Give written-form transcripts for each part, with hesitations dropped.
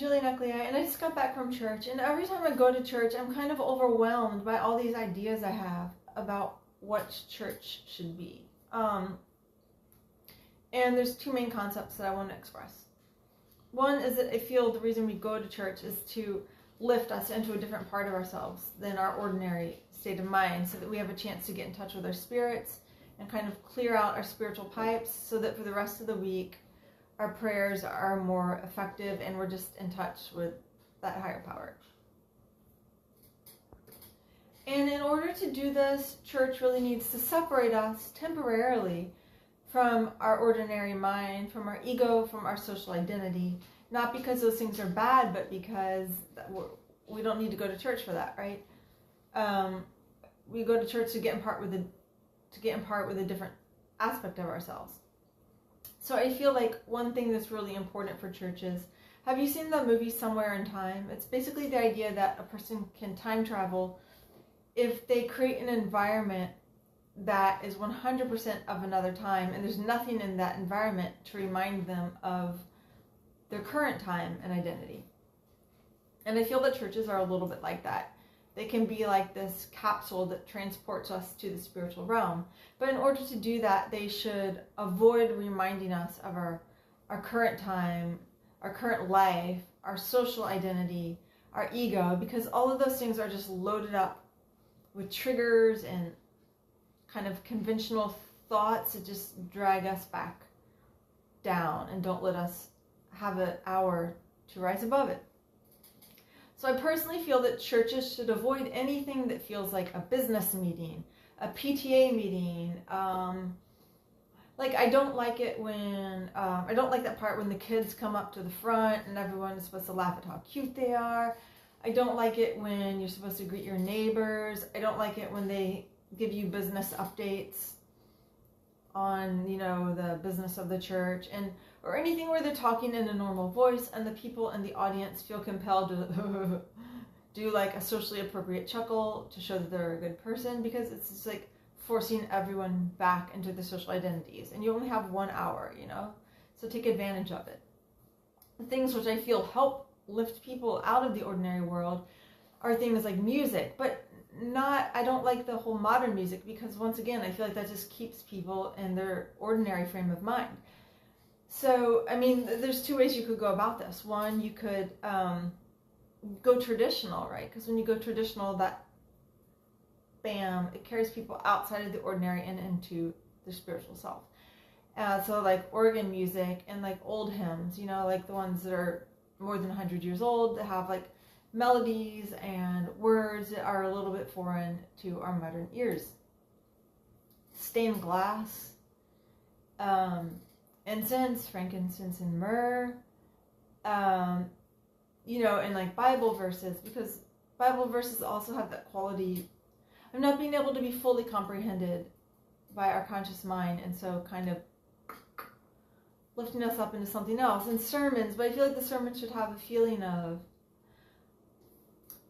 Julie Neclia, and I just got back from church, and every time I go to church, I'm kind of overwhelmed by all these ideas I have about what church should be. And there's two main concepts that I want to express. One is that I feel the reason we go to church is to lift us into a different part of ourselves than our ordinary state of mind, so that we have a chance to get in touch with our spirits and kind of clear out our spiritual pipes, so that for the rest of the week, our prayers are more effective and we're just in touch with that higher power. And in order to do this, church really needs to separate us temporarily from our ordinary mind, from our ego, from our social identity. Not because those things are bad, but because we don't need to go to church for that, right? We go to church to get in part with a different aspect of ourselves. So I feel like one thing that's really important for churches, have you seen the movie Somewhere in Time? It's basically the idea that a person can time travel if they create an environment that is 100% of another time, and there's nothing in that environment to remind them of their current time and identity. And I feel that churches are a little bit like that. They can be like this capsule that transports us to the spiritual realm. But in order to do that, they should avoid reminding us of our current time, our current life, our social identity, our ego, because all of those things are just loaded up with triggers and kind of conventional thoughts that just drag us back down and don't let us have an hour to rise above it. So I personally feel that churches should avoid anything that feels like a business meeting, a PTA meeting. Like I don't like it when, I don't like that part when the kids come up to the front and everyone is supposed to laugh at how cute they are. I don't like it when you're supposed to greet your neighbors. I don't like it when they give you business updates on, the business of the church, or anything where they're talking in a normal voice and the people in the audience feel compelled to do like a socially appropriate chuckle to show that they're a good person, because it's just like forcing everyone back into the social identities, and you only have 1 hour, so take advantage of it. The things which I feel help lift people out of the ordinary world are things like music, but I don't like the whole modern music, because once again, I feel like that just keeps people in their ordinary frame of mind. So, there's two ways you could go about this. One, you could go traditional, right? Because when you go traditional, it carries people outside of the ordinary and into their spiritual self. So like organ music and like old hymns, like the ones that are more than 100 years old, that have like melodies and words that are a little bit foreign to our modern ears. Stained glass, incense, frankincense, and myrrh, and like Bible verses, because Bible verses also have that quality of not being able to be fully comprehended by our conscious mind, and so kind of lifting us up into something else. And sermons, but I feel like the sermon should have a feeling of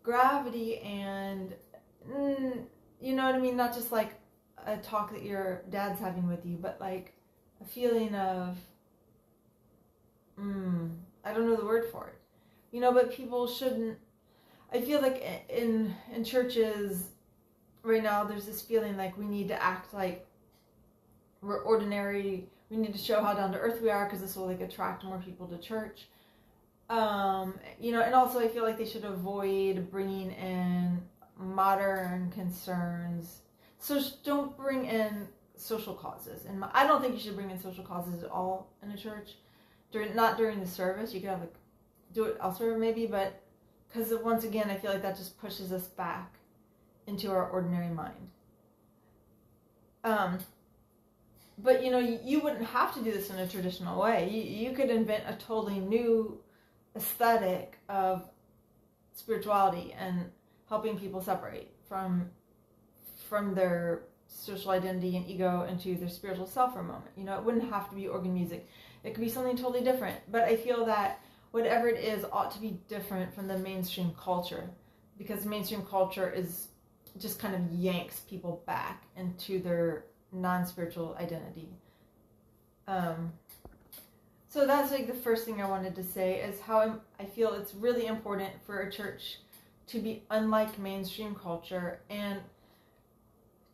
gravity and, not just like a talk that your dad's having with you, but like a feeling of, I don't know the word for it, but people shouldn't, I feel like in churches right now, there's this feeling like we need to act like we're ordinary, we need to show how down to earth we are, because this will like attract more people to church. And also I feel like they should avoid bringing in modern concerns. So don't bring in social causes. And I don't think you should bring in social causes at all in a church. Not during the service. You could have do it elsewhere maybe, but because once again, I feel like that just pushes us back into our ordinary mind. But you wouldn't have to do this in a traditional way. You could invent a totally new aesthetic of spirituality and helping people separate from their social identity and ego into their spiritual self for a moment. It wouldn't have to be organ music. It could be something totally different. But I feel that whatever it is ought to be different from the mainstream culture, because mainstream culture is just kind of yanks people back into their non-spiritual identity. So that's like the first thing I wanted to say is how I feel it's really important for a church to be unlike mainstream culture and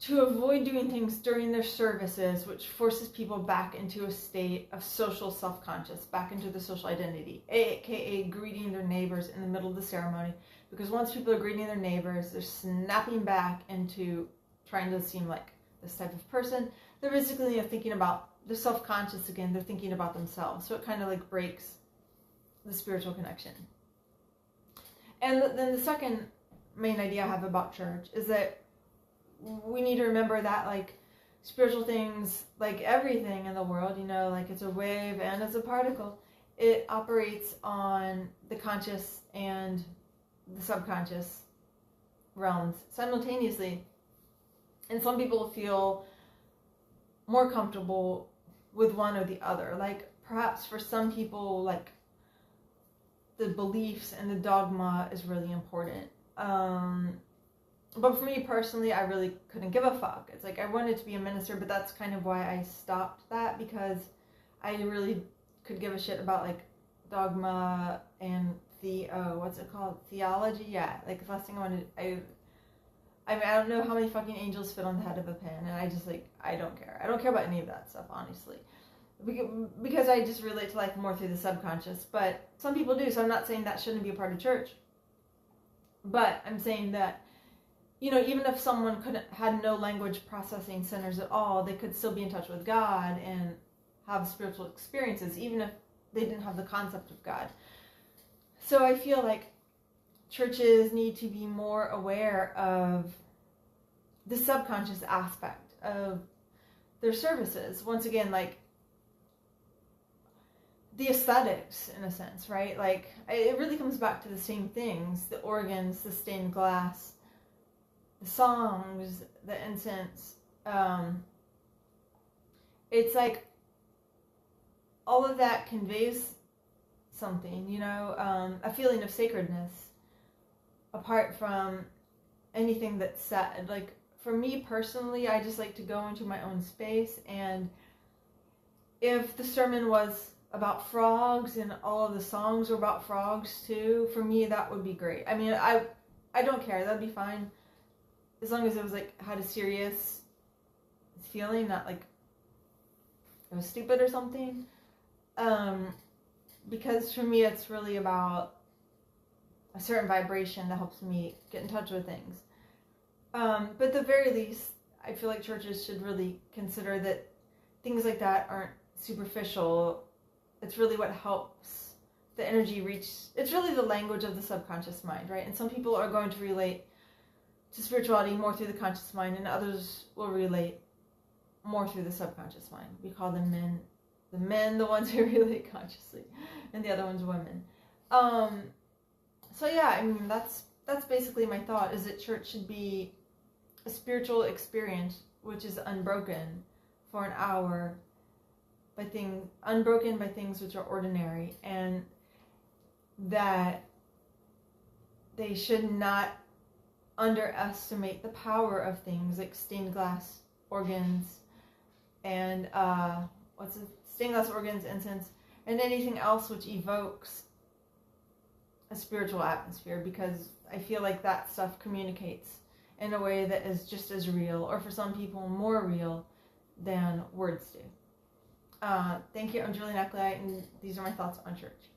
to avoid doing things during their services which forces people back into a state of social self-conscious, back into the social identity, aka greeting their neighbors in the middle of the ceremony. Because once people are greeting their neighbors, they're snapping back into trying to seem like this type of person. They're basically thinking about, they're self-conscious again, they're thinking about themselves. So it kind of like breaks the spiritual connection. And then the second main idea I have about church is that we need to remember that like spiritual things, like everything in the world, you know, like it's a wave and it's a particle. It operates on the conscious and the subconscious realms simultaneously. And some people feel more comfortable with one or the other. Like perhaps for some people, like the beliefs and the dogma is really important. But for me personally, I really couldn't give a fuck. It's like I wanted to be a minister, but that's kind of why I stopped that, because I really could give a shit about like dogma and what's it called? Theology? Yeah, like the last thing I wanted, I mean, I don't know how many fucking angels fit on the head of a pin, and I just like, I don't care. I don't care about any of that stuff, honestly. Because I just relate to life more through the subconscious, but some people do, so I'm not saying that shouldn't be a part of church. But I'm saying that, you know, even if someone had no language processing centers at all, they could still be in touch with God and have spiritual experiences, even if they didn't have the concept of God. So I feel like churches need to be more aware of the subconscious aspect of their services. Once again, like the aesthetics, in a sense, right? Like it really comes back to the same things: the organs, the stained glass, the songs, the incense. It's like all of that conveys something, you know, a feeling of sacredness apart from anything that's said. Like for me personally, I just like to go into my own space, and if the sermon was about frogs and all of the songs were about frogs too, for me that would be great. I mean, I don't care, that'd be fine, as long as it was like had a serious feeling, not like it was stupid or something. Because for me it's really about a certain vibration that helps me get in touch with things. But at the very least, I feel like churches should really consider that things like that aren't superficial. It's really what helps the energy reach. It's really the language of the subconscious mind, right? And some people are going to relate to spirituality more through the conscious mind, and others will relate more through the subconscious mind. We call them men. The men, the ones who relate consciously, and the other ones women. So yeah, I mean, that's basically my thought, is that church should be a spiritual experience which is unbroken for an hour, unbroken by things which are ordinary, and that they should not underestimate the power of things like stained glass organs and stained glass organs, incense, and anything else which evokes a spiritual atmosphere, because I feel like that stuff communicates in a way that is just as real, or for some people more real, than words do. Thank you. I'm Julie Neckley, and these are my thoughts on church.